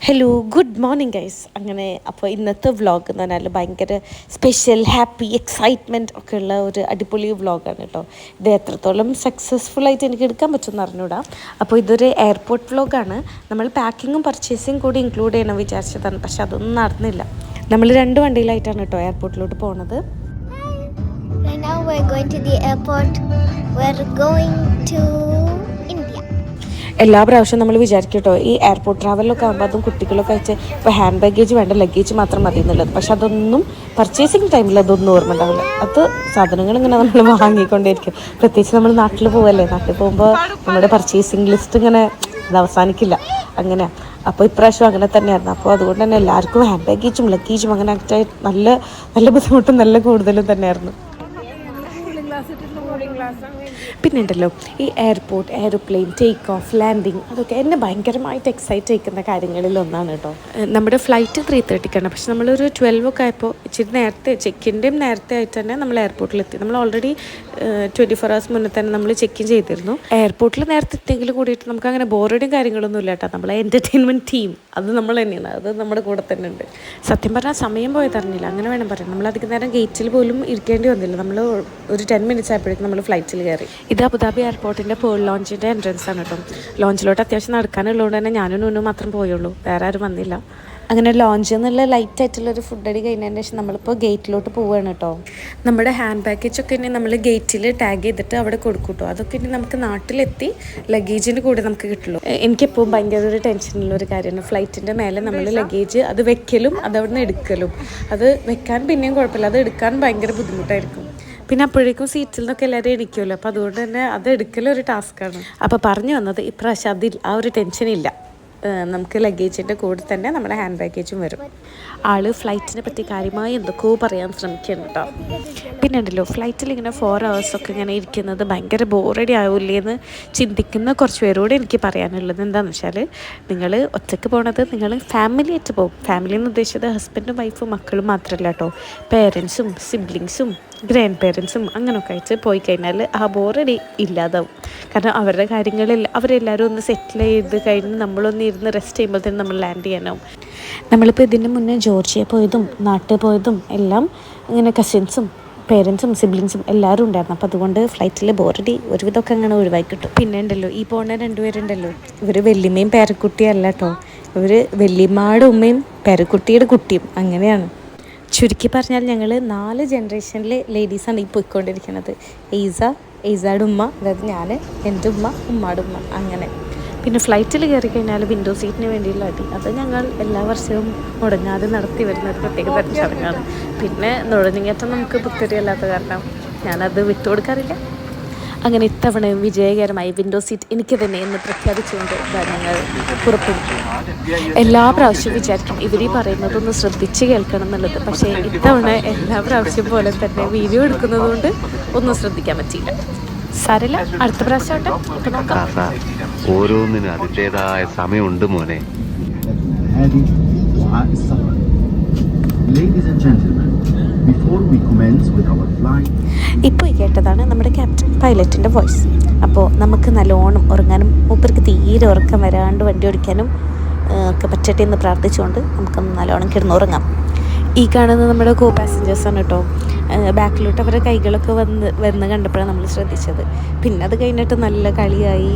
Hello good morning guys. അങ്ങനെ അപ്പോൾ ഇന്നത്തെ വ്ളോഗ് എന്ന് പറഞ്ഞാൽ ഭയങ്കര സ്പെഷ്യൽ ഹാപ്പി എക്സൈറ്റ്മെൻറ്റ് ഒക്കെ ഉള്ള ഒരു അടിപൊളി വ്ളോഗാണ് കേട്ടോ. ഇത് എത്രത്തോളം സക്സസ്ഫുള്ളായിട്ട് എനിക്ക് എടുക്കാൻ പറ്റുമെന്ന് അറിഞ്ഞൂടാ. അപ്പോൾ ഇതൊരു എയർപോർട്ട് വ്ളോഗാണ്. നമ്മൾ പാക്കിങ്ങും പർച്ചേസിങ് കൂടി ഇൻക്ലൂഡ് ചെയ്യണം വിചാരിച്ചതാണ്, പക്ഷെ അതൊന്നും നടന്നില്ല. നമ്മൾ 2 വണ്ടിയിലായിട്ടാണ് കേട്ടോ എയർപോർട്ടിലോട്ട് പോകുന്നത്. Right now we're going to the airport. We're going to India. എല്ലാ പ്രാവശ്യവും നമ്മൾ വിചാരിക്കും കേട്ടോ ഈ എയർപോർട്ട് ട്രാവലിലൊക്കെ ആകുമ്പോൾ അതും കുട്ടികളൊക്കെ അയച്ച് ഇപ്പോൾ ഹാൻഡ് ബാഗേജ് വേണ്ട, ലഗേജ് മാത്രം മതി എന്നുള്ളത്. പക്ഷെ അതൊന്നും പർച്ചേസിങ് ടൈമിൽ അതൊന്നും ഓർമ്മ ഉണ്ടാവില്ല. അത് സാധനങ്ങൾ ഇങ്ങനെ നമ്മൾ വാങ്ങിക്കൊണ്ടേയിരിക്കും. പ്രത്യേകിച്ച് നമ്മൾ നാട്ടിൽ പോവല്ലേ, നാട്ടിൽ പോകുമ്പോൾ നമ്മുടെ പർച്ചേസിങ് ലിസ്റ്റ് ഇങ്ങനെ അത് അവസാനിക്കില്ല. അങ്ങനെ അപ്പോൾ ഇപ്രാവശ്യം അങ്ങനെ തന്നെയായിരുന്നു. അപ്പോൾ അതുകൊണ്ട് തന്നെ എല്ലാവർക്കും ഹാൻഡ് ബാഗേജും ലഗേജും അങ്ങനെ ആക്റ്റായി നല്ല നല്ല ബുദ്ധിമുട്ടും നല്ല കൂടുതലും തന്നെയായിരുന്നു. പിന്നെ ഉണ്ടല്ലോ ഈ airport, airplane, take off, landing, അതൊക്കെ എന്നെ ഭയങ്കരമായിട്ട് എക്സൈറ്റ് ചെയ്യിക്കുന്ന കാര്യങ്ങളിൽ ഒന്നാണ് കേട്ടോ. നമ്മുടെ ഫ്ലൈറ്റ് 3:30ക്കാണ്. പക്ഷെ നമ്മളൊരു 12 ഒക്കെ ആയപ്പോൾ ഇച്ചിരി നേരത്തെ ചെക്കിൻ്റെയും നേരത്തെ ആയിട്ട് തന്നെ നമ്മൾ എയർപോർട്ടിലെത്തി. നമ്മൾ ഓൾറെഡി 24 hours മുന്നേ തന്നെ നമ്മൾ ചെക്ക് ഇൻ ചെയ്തിരുന്നു. എയർപോർട്ടിൽ നേരത്തെ എത്തിയെങ്കിൽ കൂടിയിട്ട് നമുക്ക് അങ്ങനെ ബോറടിയും കാര്യങ്ങളൊന്നും ഇല്ല കേട്ടോ. നമ്മളെ എൻ്റർടൈൻമെൻറ്റ് ടീം അത് നമ്മൾ തന്നെയാണ്, അത് നമ്മുടെ കൂടെ തന്നെ ഉണ്ട്. സത്യം പറഞ്ഞാൽ സമയം പോയതറിഞ്ഞില്ല, അങ്ങനെ വേണം പറയാം. നമ്മൾ അധികം നേരം ഗേറ്റിൽ പോലും ഇരിക്കേണ്ടി വന്നില്ല. നമ്മൾ ഒരു 10 minutes ആയപ്പോഴേക്കും നമ്മൾ ഫ്ലൈറ്റിൽ കയറി. ഇത് അബുദാബി എയർപോർട്ടിൻ്റെ പേൾ ലോഞ്ചിൻ്റെ എൻട്രൻസ് ആണ് കേട്ടോ. ലോഞ്ചിലോട്ട് അത്യാവശ്യം നടക്കാനുള്ളതുകൊണ്ട് തന്നെ ഞാനും നൂനും മാത്രം പോയുള്ളൂ, വേറെ ആരും വന്നില്ല. അങ്ങനെ ലോഞ്ച് എന്നുള്ള ലൈറ്റ് ആയിട്ടുള്ളൊരു ഫുഡ് അടി കഴിഞ്ഞതിന് ശേഷം നമ്മളിപ്പോൾ ഗേറ്റിലോട്ട് പോവുകയാണ് കേട്ടോ. നമ്മുടെ ഹാൻഡ് ബാഗേജൊക്കെ ഇനി നമ്മൾ ഗേറ്റിൽ ടാഗ് ചെയ്തിട്ട് അവിടെ കൊടുക്കും കേട്ടോ. അതൊക്കെ ഇനി നമുക്ക് നാട്ടിലെത്തി ലഗേജിൻ്റെ കൂടെ നമുക്ക് കിട്ടുള്ളൂ. എനിക്കെപ്പോഴും ഭയങ്കര ഒരു ടെൻഷനുള്ളൊരു കാര്യമാണ് ഫ്ലൈറ്റിൻ്റെ മേലെ നമ്മൾ ലഗേജ് അത് വെക്കലും അതവിടെ നിന്ന് എടുക്കലും. അത് വെക്കാൻ പിന്നെയും കുഴപ്പമില്ല, അത് എടുക്കാൻ ഭയങ്കര ബുദ്ധിമുട്ടായിരിക്കും. പിന്നെ അപ്പോഴേക്കും സീറ്റിൽ നിന്നൊക്കെ എല്ലാവരും എണിക്കുമല്ലോ. അപ്പോൾ അതുകൊണ്ട് തന്നെ അത് എടുക്കലൊരു ടാസ്ക്കാണ്. അപ്പോൾ പറഞ്ഞു വന്നത് ഇപ്രാവശ്യം അതിൽ ആ ഒരു ടെൻഷനില്ല. നമുക്ക് ലഗേജിൻ്റെ കൂടെ തന്നെ നമ്മുടെ ഹാൻഡ് ബാഗേജും വരും. ആൾ ഫ്ലൈറ്റിനെ പറ്റി കാര്യമായി എന്തൊക്കെയോ പറയാൻ ശ്രമിക്കുന്നു കേട്ടോ. പിന്നെ ഉണ്ടല്ലോ ഫ്ലൈറ്റിൽ ഇങ്ങനെ 4 hours ഒക്കെ ഇങ്ങനെ ഇരിക്കുന്നത് ഭയങ്കര ബോറടി ആവില്ലേ എന്ന് ചിന്തിക്കുന്ന കുറച്ച് പേരോട് എനിക്ക് പറയാനുള്ളത് എന്താണെന്ന് വെച്ചാൽ, നിങ്ങൾ ഒറ്റയ്ക്ക് പോകണത് നിങ്ങൾ ഫാമിലി ആയിട്ട് പോകും. ഫാമിലി എന്ന് ഉദ്ദേശിച്ചത് ഹസ്ബൻഡും വൈഫും മക്കളും മാത്രമല്ല കേട്ടോ, പേരൻസും സിബ്ലിങ്സും ഗ്രാൻഡ് പേരൻസും അങ്ങനെയൊക്കെ ആയിട്ട് പോയി കഴിഞ്ഞാൽ ആ ബോറടി ഇല്ലാതാവും. കാരണം അവരുടെ കാര്യങ്ങളിൽ അവരെല്ലാവരും ഒന്ന് സെറ്റിൽ ചെയ്ത് കഴിഞ്ഞ് നമ്മളൊന്ന് ഇരുന്ന് റെസ്റ്റ് ചെയ്യുമ്പോഴത്തേനും നമ്മൾ ലാൻഡ് ചെയ്യാനാവും. നമ്മളിപ്പോൾ ഇതിന് മുന്നേ ജോർജിയ പോയതും നാട്ടിൽ പോയതും എല്ലാം ഇങ്ങനെ കസിൻസും പേരൻസും സിബ്ലിങ്സും എല്ലാവരും ഉണ്ടായിരുന്നു. അപ്പോൾ അതുകൊണ്ട് ഫ്ലൈറ്റിൽ ബോറടി ഒരുവിധമൊക്കെ അങ്ങനെ ഒഴിവാക്കി കിട്ടും. പിന്നെ ഉണ്ടല്ലോ ഈ പോകുന്ന 2 പേരുണ്ടല്ലോ, ഇവർ വല്യമ്മയും പേരക്കുട്ടിയല്ല കേട്ടോ, ഇവർ വല്യമ്മയുടെ ഉമ്മയും പേരക്കുട്ടിയുടെ കുട്ടിയും അങ്ങനെയാണ്. ചുരുക്കി പറഞ്ഞാൽ ഞങ്ങൾ 4 ജനറേഷനിൽ ലേഡീസാണ് ഈ പോയിക്കൊണ്ടിരിക്കുന്നത്. എയ്സയുടെ ഉമ്മ, അതായത് ഞാൻ, എൻ്റെ ഉമ്മ, ഉമ്മയുടെ ഉമ്മ, അങ്ങനെ. പിന്നെ ഫ്ലൈറ്റിൽ കയറി കഴിഞ്ഞാൽ വിൻഡോ സീറ്റിന് വേണ്ടിയുള്ള അടി, അത് ഞങ്ങൾ എല്ലാ വർഷവും മുടങ്ങാതെ നടത്തി വരുന്ന ഒരു പ്രത്യേക തരം ചടങ്ങാണ്. പിന്നെ നുഴഞ്ഞേറ്റം നമുക്ക് പുത്തരിയല്ലാത്ത കാരണം ഞാനത് വിട്ടുകൊടുക്കാറില്ല. അങ്ങനെ ഇത്തവണയും വിജയകരമായി വിൻഡോ സീറ്റ് എനിക്ക് തന്നെ എന്ന് പ്രഖ്യാപിച്ചുകൊണ്ട് ഞങ്ങൾ പുറപ്പെടുന്നു. എല്ലാ പ്രാവശ്യവും വിചാരിക്കും ഇവർ ഈ പറയുന്നതൊന്ന് ശ്രദ്ധിച്ച് കേൾക്കണം എന്നുള്ളത്. പക്ഷേ ഇത്തവണ എല്ലാ പ്രാവശ്യം പോലെ തന്നെ വീഡിയോ എടുക്കുന്നത് കൊണ്ട് ഒന്നും ശ്രദ്ധിക്കാൻ പറ്റിയില്ല. സാരമില്ല, അടുത്ത പ്രാവശ്യം ആട്ടെ, നോക്കാം. ഓരോന്നിനും അതിൻ്റെതായ സമയമുണ്ട് മോനെ. ഇപ്പോൾ കേട്ടതാണ് നമ്മുടെ ക്യാപ്റ്റൻ പൈലറ്റിൻ്റെ വോയിസ്. അപ്പോൾ നമുക്ക് നല്ലോണം ഉറങ്ങാനും മൂപ്പർക്ക് തീരെ ഉറക്കം വരാണ്ട് വണ്ടി ഓടിക്കാനും ഒക്കെ പറ്റട്ടെ എന്ന് പ്രാർത്ഥിച്ചുകൊണ്ട് നമുക്കൊന്ന് നല്ലോണം കിടന്നുറങ്ങാം. ഈ കാണുന്നത് നമ്മുടെ കോ പാസഞ്ചേഴ്സാണ് കേട്ടോ. ബാക്കിലോട്ട് അവരുടെ കൈകളൊക്കെ വന്ന് കണ്ടപ്പോഴാണ് നമ്മൾ ശ്രദ്ധിച്ചത്. പിന്നെ അത് കഴിഞ്ഞിട്ട് നല്ല കളിയായി,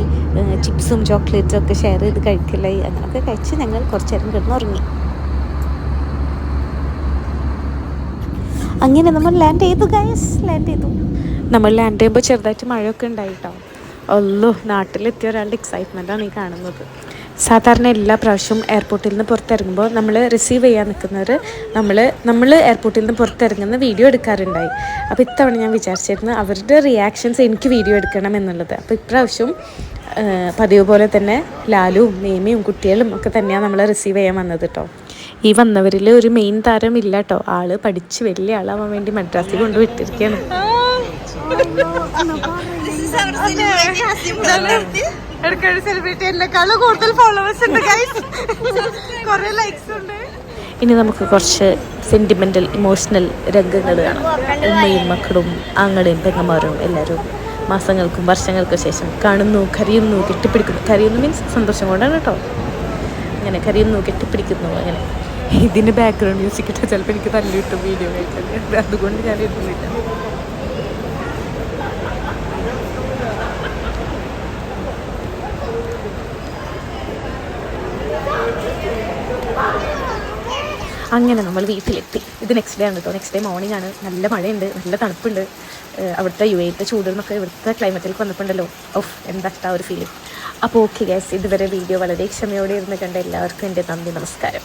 ചിപ്സും ചോക്ലേറ്റും ഒക്കെ ഷെയർ ചെയ്ത് കഴിക്കലായി. അങ്ങനെയൊക്കെ കഴിച്ച് ഞങ്ങൾ കുറച്ച് നേരം കിടന്നുറങ്ങി. അങ്ങനെ നമ്മൾ ലാൻഡ് ചെയ്തു ഗൈസ്, ലാൻഡ് ചെയ്തു. നമ്മൾ ലാൻഡ് ചെയ്യുമ്പോൾ ചെറുതായിട്ട് മഴയൊക്കെ ഉണ്ടായിട്ടോ. അല്ലോ, നാട്ടിലെത്തിയ ഒരാളുടെ എക്സൈറ്റ്മെൻറ്റാണ് ഈ കാണുന്നത്. സാധാരണ എല്ലാ പ്രാവശ്യവും എയർപോർട്ടിൽ നിന്ന് പുറത്തിറങ്ങുമ്പോൾ നമ്മൾ റിസീവ് ചെയ്യാൻ നിൽക്കുന്നവർ നമ്മൾ എയർപോർട്ടിൽ നിന്ന് പുറത്തിറങ്ങുന്ന വീഡിയോ എടുക്കാറുണ്ടായി. അപ്പോൾ ഇത്തവണ ഞാൻ വിചാരിച്ചിരുന്നു അവരുടെ റിയാക്ഷൻസ് എനിക്ക് വീഡിയോ എടുക്കണം എന്നുള്ളത്. അപ്പോൾ ഇപ്രാവശ്യം പതിവ് പോലെ തന്നെ ലാലുവും മേമയും കുട്ടികളും ഒക്കെ തന്നെയാണ് നമ്മളെ റിസീവ് ചെയ്യാൻ വന്നത് കേട്ടോ. ഈ വന്നവരിൽ ഒരു മെയിൻ താരം ഇല്ല കേട്ടോ. ആള് പഠിച്ച് വലിയ ആളാവാൻ വേണ്ടി മദ്രാസിൽ കൊണ്ടുവിട്ടിരിക്കുകയാണ്. ഇനി നമുക്ക് കുറച്ച് സെൻറ്റിമെൻ്റൽ ഇമോഷണൽ രംഗങ്ങൾ കാണാം. ഉമ്മയും മക്കളും ആങ്ങളെയും പെങ്ങന്മാരും എല്ലാവരും മാസങ്ങൾക്കും വർഷങ്ങൾക്കും ശേഷം കാണുന്നു, കരയുന്നു, കെട്ടിപ്പിടിക്കുന്നു. കരയുന്നു മീൻസ് സന്തോഷം കൊണ്ടാണ് കേട്ടോ. ഇങ്ങനെ കറിയുന്നു കെട്ടിപ്പിടിക്കുന്നു അങ്ങനെ. ഇതിൻ്റെ ബാക്ക്ഗ്രൗണ്ട് മ്യൂസിക് ഇട്ടാൽ ചിലപ്പോൾ എനിക്ക് നല്ല കിട്ടും വീഡിയോ കഴിക്കാൻ, അതുകൊണ്ട് ഞാൻ ഇടുന്നില്ല. അങ്ങനെ നമ്മൾ വീട്ടിലെത്തി. ഇത് നെക്സ്റ്റ് ഡേ ആണ് കേട്ടോ. നെക്സ്റ്റ് ഡേ മോർണിംഗ് ആണ്. നല്ല മഴയുണ്ട്, നല്ല തണുപ്പുണ്ട്. അവിടുത്തെ UAE ചൂട് എന്നൊക്കെ ഇവിടുത്തെ ക്ലൈമറ്റിലേക്ക് വന്നിട്ടുണ്ടല്ലോ. ഓഫ് എന്താ ഒരു ഫീലിംഗ്. അപ്പോൾ ഓക്കെ ഗൈസ്, ഇതുവരെ വീഡിയോ വളരെ ക്ഷമയോടെ ഇരുന്ന് കണ്ട എല്ലാവർക്കും എൻ്റെ നന്ദി, നമസ്കാരം.